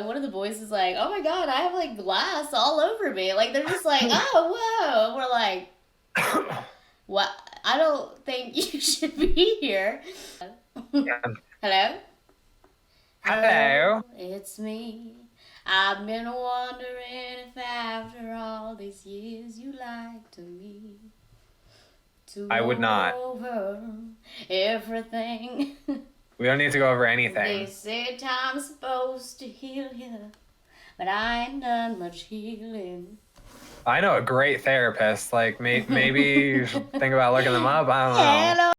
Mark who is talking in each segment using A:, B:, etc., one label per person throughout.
A: and one of the boys is like, "Oh my God, I have like glass all over me." Like they're just like, "Oh, whoa." And we're like, "What? I don't think you should be here."
B: Yeah.
A: Hello?
B: Hello.
A: Hello, it's me. I've been wondering if after all these years you like to me to
B: I would
A: go
B: not.
A: over everything.
B: We don't need to go over
A: They
B: anything.
A: say time's supposed to heal you, but I ain't done much healing.
B: I know a great therapist. Like, maybe you should think about looking them up. I don't know.
A: Hello.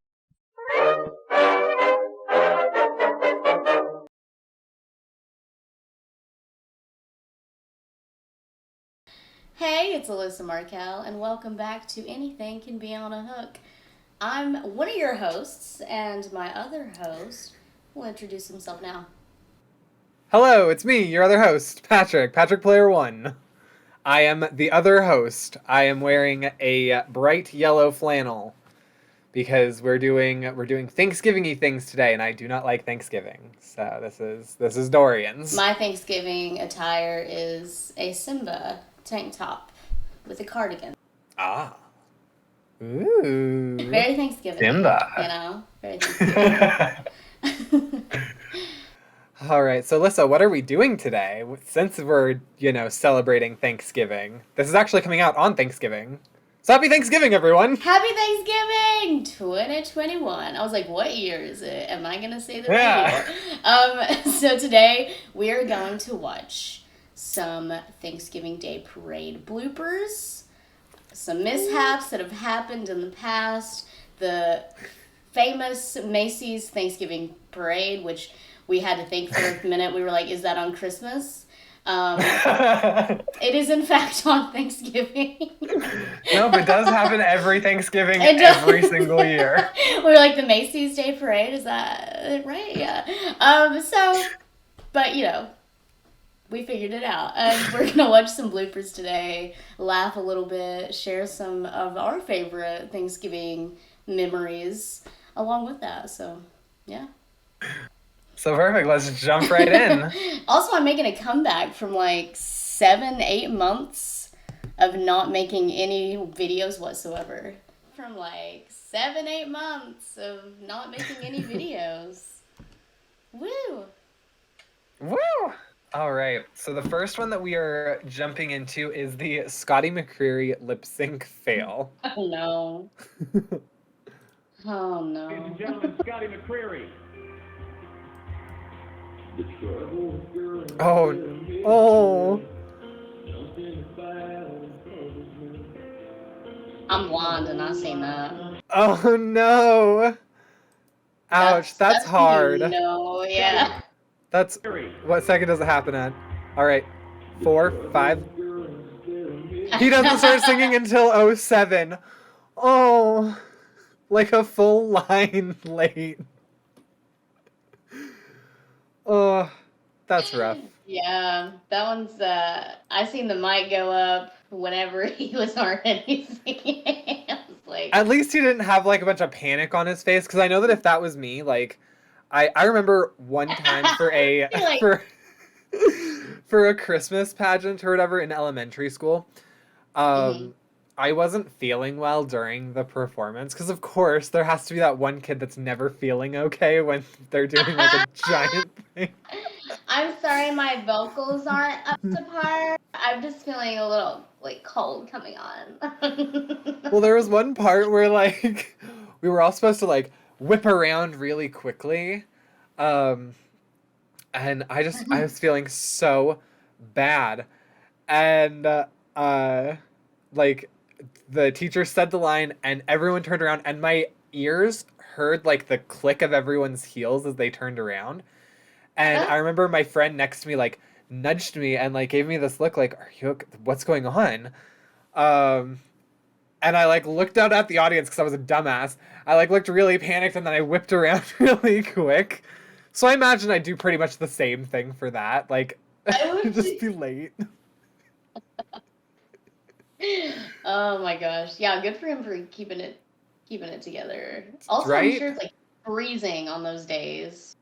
A: Hey, it's Alyssa Markell, and welcome back to Anything Can Be on a Hook. I'm one of your hosts, and my other host will introduce himself now.
B: Hello, it's me, your other host, PatchrickPlayer1. I am the other host. I am wearing a bright yellow flannel because we're doing Thanksgiving-y things today, and I do not like Thanksgiving. So this is Dorian's.
A: My Thanksgiving attire is a Simba tank top with a cardigan.
B: Ah. Ooh.
A: Very Thanksgiving,
B: Simba.
A: you know? Very Thanksgiving.
B: All right, so Alyssa, what are we doing today? Since we're, celebrating Thanksgiving. This is actually coming out on Thanksgiving. So happy Thanksgiving, everyone!
A: Happy Thanksgiving 2021. I was like, what year is it? Am I going to say the right year? So today we are going to watch some Thanksgiving Day parade bloopers, some mishaps that have happened in the past, the famous Macy's Thanksgiving parade, which we had to think for a minute. We were like, is that on Christmas? It is in fact on Thanksgiving.
B: Nope, it does happen every Thanksgiving every single year.
A: We're like, the Macy's Day Parade, is that right? Yeah. But we figured it out. We're gonna watch some bloopers today, laugh a little bit, share some of our favorite Thanksgiving memories along with that. So, yeah.
B: So perfect, let's jump right in.
A: Also, I'm making a comeback from like 7-8 months of not making any videos whatsoever. From like 7-8 months of not making any videos. Woo!
B: Woo! All right, so the first one that we are jumping into is the Scotty McCreery lip sync fail.
A: Oh no. Oh no.
C: Ladies and gentlemen, Scotty McCreery.
B: Oh.
A: I'm blonde and I seen that.
B: Oh no. Ouch, that's hard.
A: No, yeah.
B: That's, what second does it happen at? All right, 4, 5. He doesn't start singing until 07. Oh, like a full line late. Oh, that's rough.
A: Yeah, that one's, I seen the mic go up whenever he was already singing. I was like...
B: At least he didn't have like a bunch of panic on his face, because I know that if that was me, like, I remember one time for a like... for a Christmas pageant or whatever in elementary school, I wasn't feeling well during the performance, because of course there has to be that one kid that's never feeling okay when they're doing like a giant thing.
A: I'm sorry my vocals aren't up to par. I'm just feeling a little like cold coming on.
B: Well, there was one part where like we were all supposed to like whip around really quickly. And I was feeling so bad. And like the teacher said the line and everyone turned around and my ears heard like the click of everyone's heels as they turned around. And I remember my friend next to me like nudged me and like gave me this look like, "Are you okay? What's going on?" And I like looked out at the audience because I was a dumbass. I like looked really panicked and then I whipped around really quick. So I imagine I do pretty much the same thing for that. Like, just be late.
A: Oh my gosh. Yeah, good for him for keeping it together. Also,
B: right?
A: I'm sure it's like freezing on those days.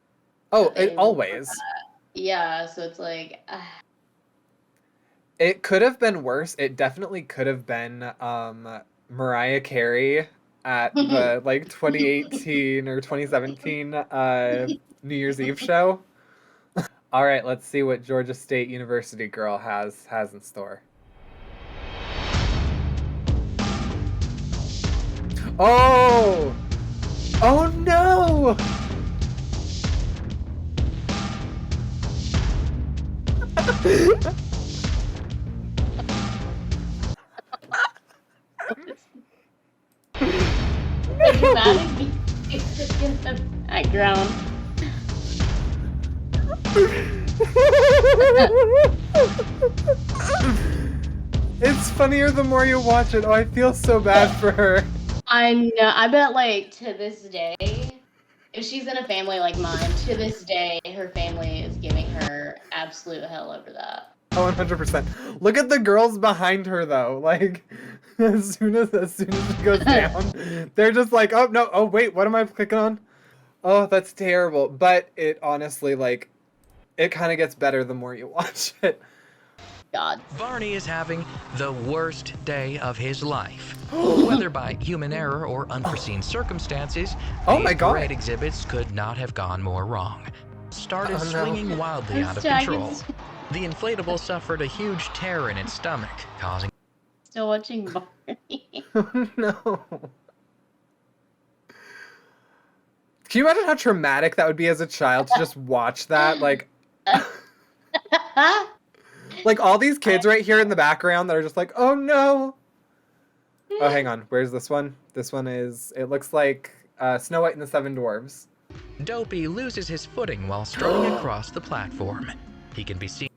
B: Oh, it always.
A: Yeah, so it's like...
B: It could have been worse. It definitely could have been Mariah Carey at the like 2018 or 2017 New Year's Eve show. All right, let's see what Georgia State University girl has in store. Oh! Oh no!
A: The dramatic music in the background.
B: It's funnier the more you watch it. Oh, I feel so bad for her.
A: I know. I bet, like, to this day, if she's in a family like mine, to this day, her family is giving her absolute hell over that.
B: Oh, 100%. Look at the girls behind her, though. Like, as soon as she goes down, they're just like, oh, no, oh, wait, what am I clicking on? Oh, that's terrible. But it honestly, like, it kind of gets better the more you watch it.
A: God.
D: Barney is having the worst day of his life. Whether by human error or unforeseen circumstances,
B: Oh
D: these
B: my God.
D: parade exhibits could not have gone more wrong. Started
B: Oh, no.
D: swinging wildly out of control. The inflatable suffered a huge tear in its stomach, causing...
A: Still watching Barney.
B: Oh, no. Can you imagine how traumatic that would be as a child to just watch that? Like, like all these kids right here in the background that are just like, oh no. Oh, hang on. Where's this one? This one is, it looks like Snow White and the Seven Dwarves.
D: Dopey loses his footing while strutting across the platform. He can be seen...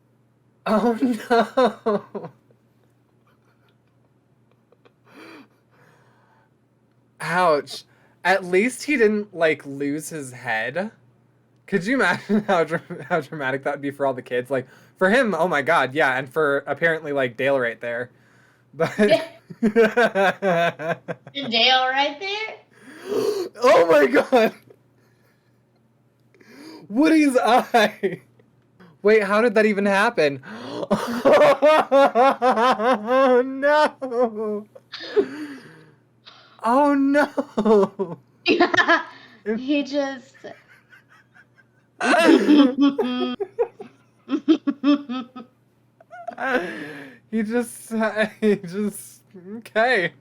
B: Oh no. Ouch. At least he didn't, like, lose his head. Could you imagine how dramatic that would be for all the kids? Like, for him, oh my god, yeah, and for apparently, like, Dale right there. But...
A: Dale right there?
B: Oh my god! Woody's eye! Wait, how did that even happen? Oh no! Oh no!
A: He just...
B: he just, okay.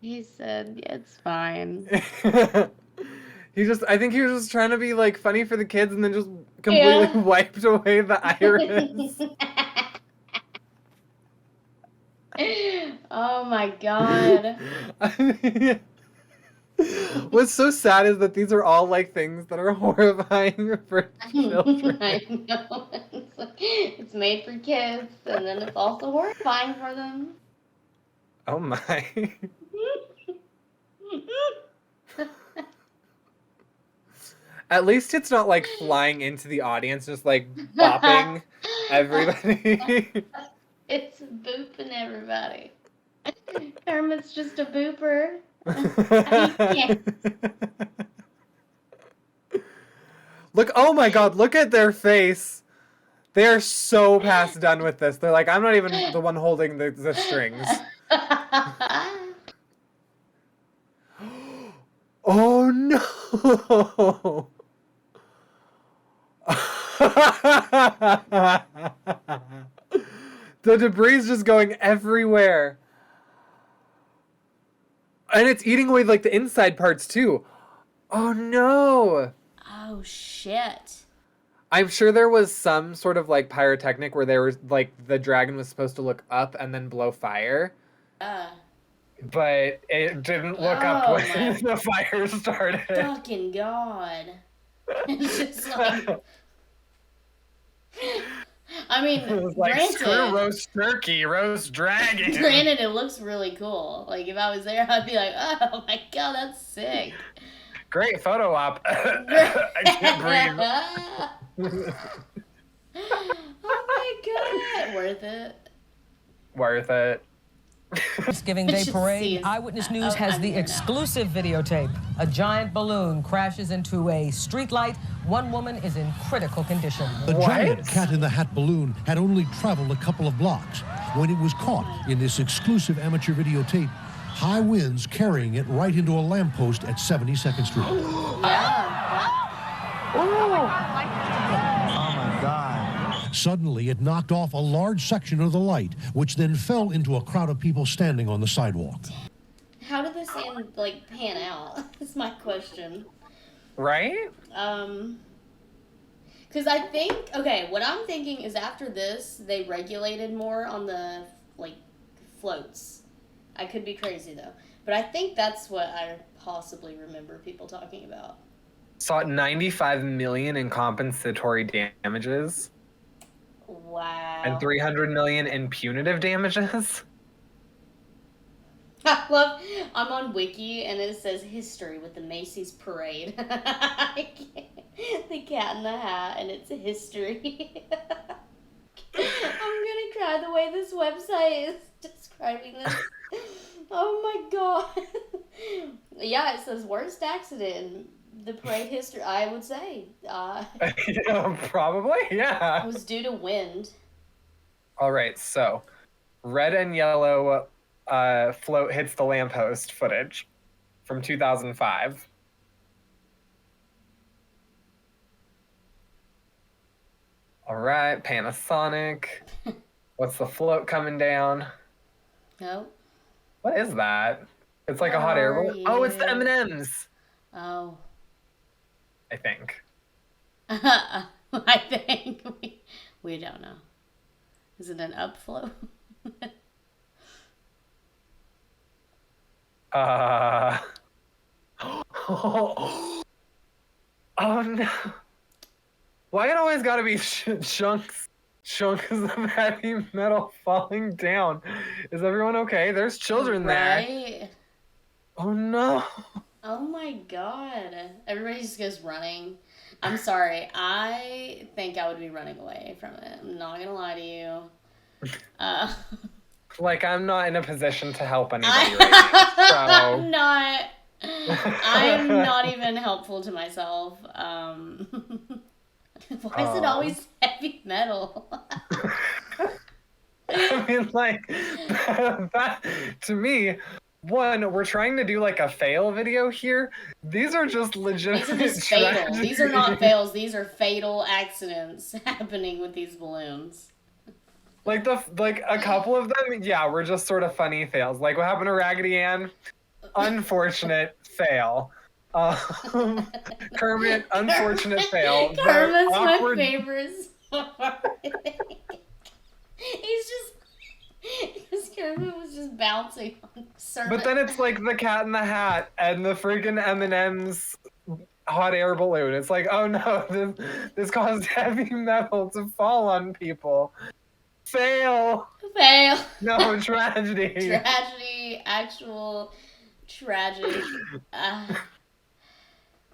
A: He said, yeah, it's fine.
B: I think he was just trying to be, like, funny for the kids and then just completely wiped away the iris.
A: Oh my god.
B: What's so sad is that these are all, like, things that are horrifying for children.
A: I know. It's made for kids, and then it's also horrifying for them.
B: Oh my. At least it's not, like, flying into the audience, just, like, bopping everybody.
A: It's booping everybody. Kermit's just a booper.
B: Look, oh my god, look at their face. They are so past done with this. They're like, I'm not even the one holding the strings. Oh no! The debris is just going everywhere. And it's eating away, like, the inside parts, too. Oh, no.
A: Oh, shit.
B: I'm sure there was some sort of, like, pyrotechnic where there was, like, the dragon was supposed to look up and then blow fire. But it didn't look up when the fire started.
A: Fucking god. It's just like... I mean,
B: It was like,
A: granted,
B: screw roast turkey, roast dragon.
A: Granted, it looks really cool. Like, if I was there, I'd be like, oh my god, that's sick.
B: Great photo op. I can't breathe.
A: Oh my god. Worth it.
B: Worth it.
E: Thanksgiving Day
A: Just
E: parade,
A: sees-
E: Eyewitness News has
A: I'm
E: the
A: here now.
E: exclusive videotape. A giant balloon crashes into a streetlight. One woman is in critical condition.
F: The
B: What?
F: giant Cat in the Hat balloon had only traveled a couple of blocks when it was caught in this exclusive amateur videotape. High winds carrying it right into a lamppost at 72nd Street. Suddenly, it knocked off a large section of the light, which then fell into a crowd of people standing on the sidewalk.
A: How did this end, like, pan out? That's my question.
B: Right?
A: Because I think, okay, what I'm thinking is after this, they regulated more on the, like, floats. I could be crazy, though. But I think that's what I possibly remember people talking about.
B: Sought $95 million in compensatory damages
A: Wow.
B: and $300 million in punitive damages.
A: I love, I'm on Wiki, and it says history with the Macy's parade. I can't, the Cat in the Hat, and it's history. I'm gonna cry the way this website is describing this. Oh my god. Yeah, it says worst accident in the parade history, I would say.
B: Yeah, probably, yeah.
A: It was due to wind.
B: All right, so red and yellow float hits the lamppost footage from 2005. All right, Panasonic. What's the float coming down?
A: No.
B: What is that? It's like a
A: Where
B: hot air
A: are
B: balloon. Oh, it's the
A: you?
B: M&Ms,
A: Oh.
B: I think.
A: I think we don't know. Is it an upflow?
B: Oh no. Why it always gotta be chunks of heavy metal falling down? Is everyone okay? There's children there.
A: Right?
B: Oh no.
A: Oh my god. Everybody just goes running. I'm sorry. I think I would be running away from it. I'm not gonna lie to you.
B: Like, I'm not in a position to help anybody right now.
A: I'm not. I am not even helpful to myself. Why is it always heavy metal?
B: I mean, like, that, to me, one, we're trying to do like a fail video here. These are just legitimate
A: These are just fatal.
B: tragedies.
A: These are not fails. These are fatal accidents happening with these balloons.
B: Like a couple of them, yeah, were just sort of funny fails. Like what happened to Raggedy Ann, unfortunate fail. Kermit, unfortunate fail. The
A: Kermit's
B: awkward-
A: my favorite. He's just because Kermit was just bouncing on certain.
B: But then it's like the Cat in the Hat and the freaking M&M's hot air balloon. It's like, oh no, this caused heavy metal to fall on people. Fail. No, tragedy.
A: Tragedy, actual tragedy.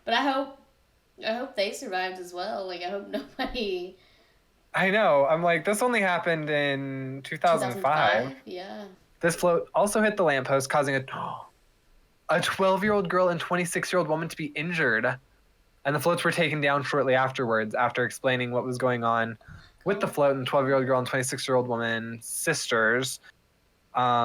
A: But I hope they survived as well. Like I hope nobody.
B: I know. I'm like, this only happened in 2005.
A: Yeah.
B: This float also hit the lamppost, causing a 12-year-old girl and 26-year-old woman to be injured. And the floats were taken down shortly afterwards, after explaining what was going on with the float and the 12-year-old girl and 26-year-old woman sisters,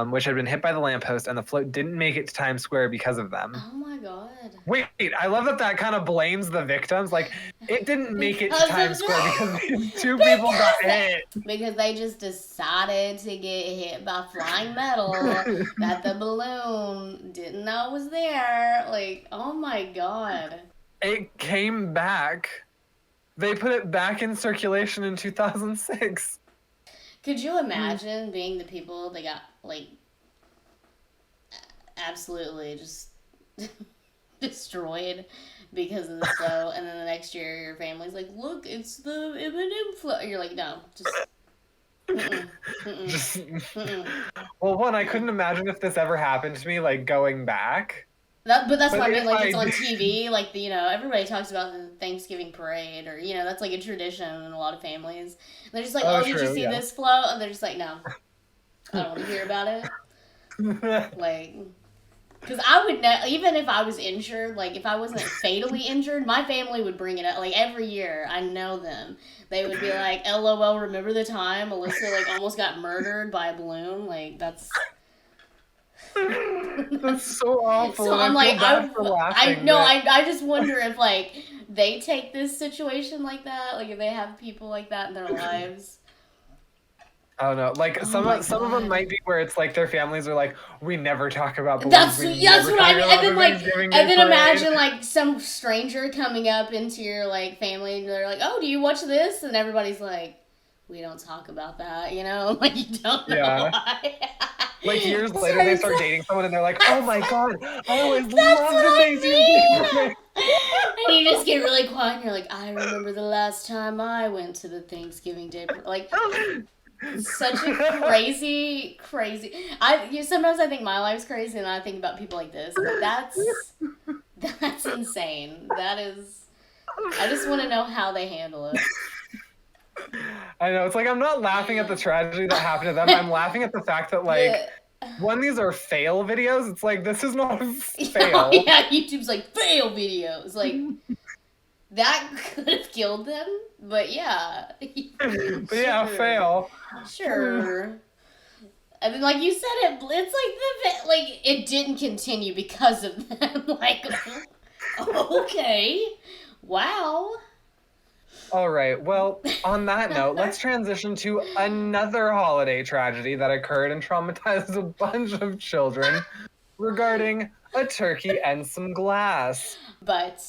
B: which had been hit by the lamppost, and the float didn't make it to Times Square because of them.
A: Oh my god.
B: Wait, I love that kind of blames the victims. Like, it didn't make it to
A: Because of
B: Times Square
A: them.
B: because these two people got hit.
A: Because they just decided to get hit by flying metal that the balloon didn't know was there. Like, oh my god.
B: It came back. They put it back in circulation in 2006.
A: Could you imagine being the people that got, like, absolutely just destroyed because of the flow, and then the next year your family's like, look, it's the M&M flow. You're like, no, just...
B: Well, one, I couldn't imagine if this ever happened to me, like, going back.
A: But that's
B: But
A: what I mean,
B: if
A: like,
B: I
A: it's on
B: did-
A: TV, like, everybody talks about the Thanksgiving parade, or, that's like a tradition in a lot of families. And they're just like,
B: Oh,
A: did you
B: true,
A: see
B: yeah.
A: this flow? And they're just like, no, I don't want to hear about it. Like, because I would even if I was injured, like if I wasn't fatally injured, my family would bring it up. Like every year, I know them. They would be like, "LOL, remember the time Alyssa like almost got murdered by a balloon?" Like that's
B: so awful.
A: So I'm like, I
B: laughing,
A: know,
B: but...
A: I just wonder if like they take this situation like that, like if they have people like that in their lives.
B: I don't know. Like some of them might be where it's like their families are like, we never talk about balloons.
A: That's what I mean. And then like, and then imagine like some stranger coming up into your like family and they're like, "Oh, do you watch this?" And everybody's like, "We don't talk about that," you know, like you don't know why.
B: Like years later, they start dating someone and they're like, "Oh my god, I always loved the things you did."
A: And you just get really quiet and you're like, "I remember the last time I went to the Thanksgiving Day," like. Such a crazy. Sometimes I think my life's crazy, and I think about people like this. But that's insane. That is. I just want to know how they handle it.
B: I know, it's like I'm not laughing at the tragedy that happened to them. I'm laughing at the fact that like when these are fail videos, it's like this is not a fail.
A: Yeah, YouTube's like fail videos, like. That could have killed them, but yeah.
B: But yeah, fail.
A: Sure. I mean, like you said, it's like it didn't continue because of them. Like, okay, wow.
B: All right. Well, on that note, let's transition to another holiday tragedy that occurred and traumatized a bunch of children regarding a turkey and some glass.
A: But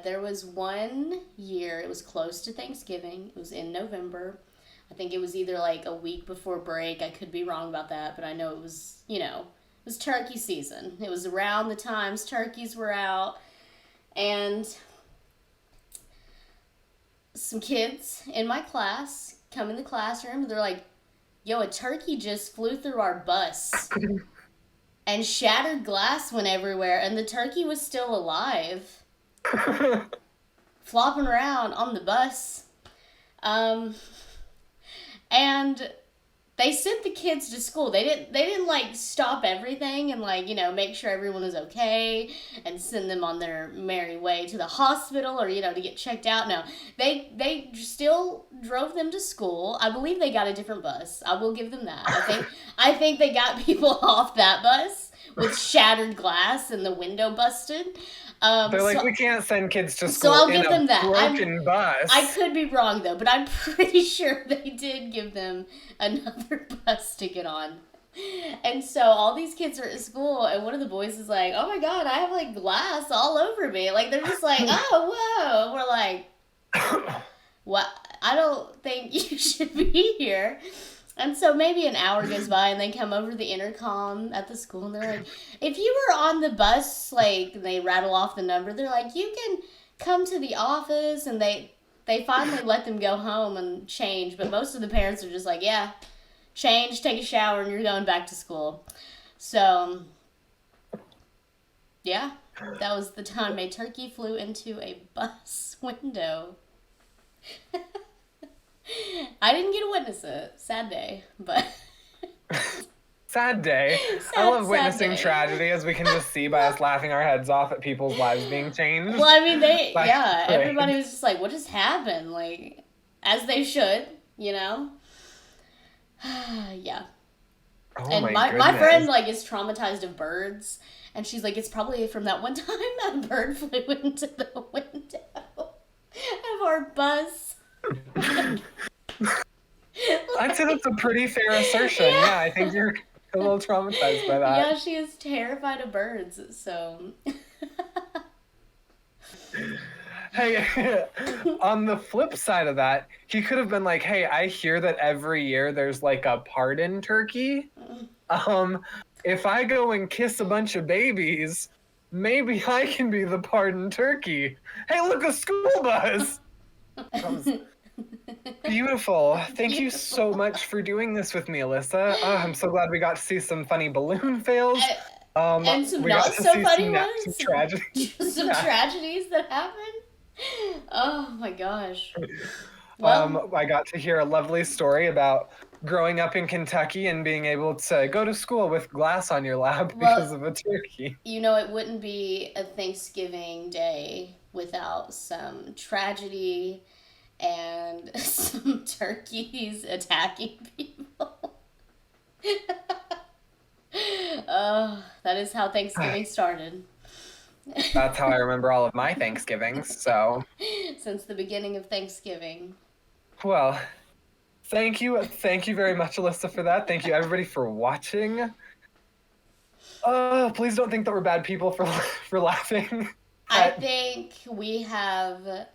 A: there was one year, it was close to Thanksgiving. It was in November. I think it was either like a week before break. I could be wrong about that, but I know it was, it was turkey season. It was around the times turkeys were out. And some kids in my class come in the classroom and they're like, "Yo, a turkey just flew through our bus." And shattered glass went everywhere, and the turkey was still alive, flopping around on the bus. And they sent the kids to school. They didn't like stop everything and like, make sure everyone was okay and send them on their merry way to the hospital or, to get checked out. No, they still drove them to school. I believe they got a different bus. I will give them that. I think they got people off that bus with shattered glass and the window busted.
B: They're like, we can't send kids to school
A: so I'll give them that.
B: Broken bus.
A: I could be wrong though, but I'm pretty sure they did give them another bus to get on. And so all these kids are at school, and one of the boys is like, "Oh my god, I have like glass all over me." Like they're just like, "Oh whoa!" And we're like, "What? I don't think you should be here." And so maybe an hour goes by and they come over the intercom at the school and they're like, "If you were on the bus," like they rattle off the number, they're like, "You can come to the office," and they finally let them go home and change, but most of the parents are just like, "Yeah, change, take a shower, and you're going back to school." So, yeah, that was the time a turkey flew into a bus window. I didn't get to witness it. Sad day, but...
B: Sad day. I love witnessing tragedy, as we can just see by us laughing our heads off at people's lives being changed.
A: Well, I mean, everybody was just like, what just happened? Like, as they should, Yeah.
B: Oh,
A: and my friend, like, is traumatized of birds, and she's like, it's probably from that one time that bird flew into the window of our bus.
B: I'd say that's a pretty fair assertion. Yeah, I think you're a little traumatized by that.
A: Yeah, she is terrified of birds, so...
B: Hey, on the flip side of that, he could have been like, "Hey, I hear that every year there's like a pardon turkey. If I go and kiss a bunch of babies, maybe I can be the pardon turkey. Hey, look, a school bus!" Beautiful. Thank you so much for doing this with me, Alyssa. I'm so glad we got to see some funny balloon fails.
A: And some not so funny ones.
B: Some tragedies.
A: Some tragedies that happened. Oh my gosh. Well,
B: I got to hear a lovely story about growing up in Kentucky and being able to go to school with glass on your lap because of a turkey.
A: You know, it wouldn't be a Thanksgiving Day without some tragedy and some turkeys attacking people. That is how Thanksgiving started.
B: That's how I remember all of my Thanksgivings, so.
A: Since the beginning of Thanksgiving.
B: Well, thank you very much, Alyssa, for that. Thank you, everybody, for watching. Please don't think that we're bad people for laughing.
A: I think we have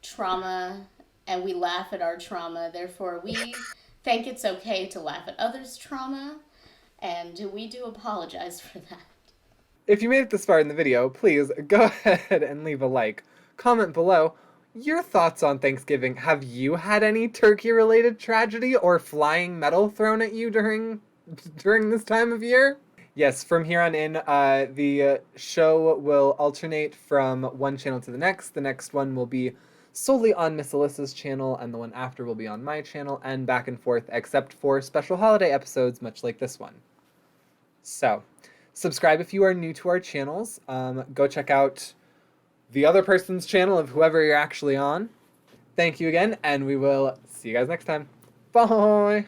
A: trauma, and we laugh at our trauma. Therefore, we think it's okay to laugh at others' trauma, and we do apologize for that.
B: If you made it this far in the video, please go ahead and leave a like. Comment below your thoughts on Thanksgiving. Have you had any turkey-related tragedy or flying metal thrown at you during this time of year? Yes, from here on in, the show will alternate from one channel to the next. The next one will be solely on Miss Alyssa's channel, and the one after will be on my channel, and back and forth, except for special holiday episodes, much like this one. So, subscribe if you are new to our channels. Go check out the other person's channel of whoever you're actually on. Thank you again, and we will see you guys next time. Bye!